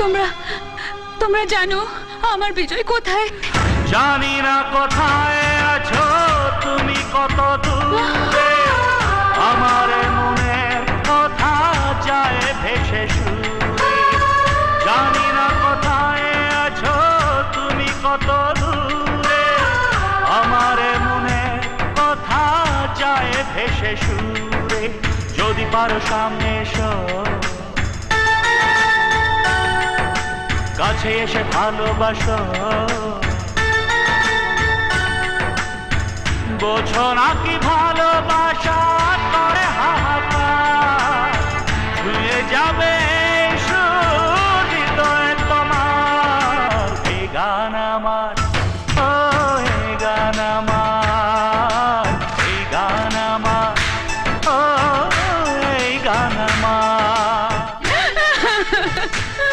তোমরা তোমরা জানো আমার বিজয় কোথায়? জানি না কোথায় আছো তুমি, কত দূরে আমার মনের কথা যায় ভেসে সুরে। জানি না কোথায় আছো তুমি, কত দূরে আমার মনের কথা যায় ভেসে সুরে। যদি পারো সামনে এসো, কাছে এসে ভালোবাসো, বোঝো না কি ভালোবাসা করে হাহাকার, ছুঁয়ে যাবে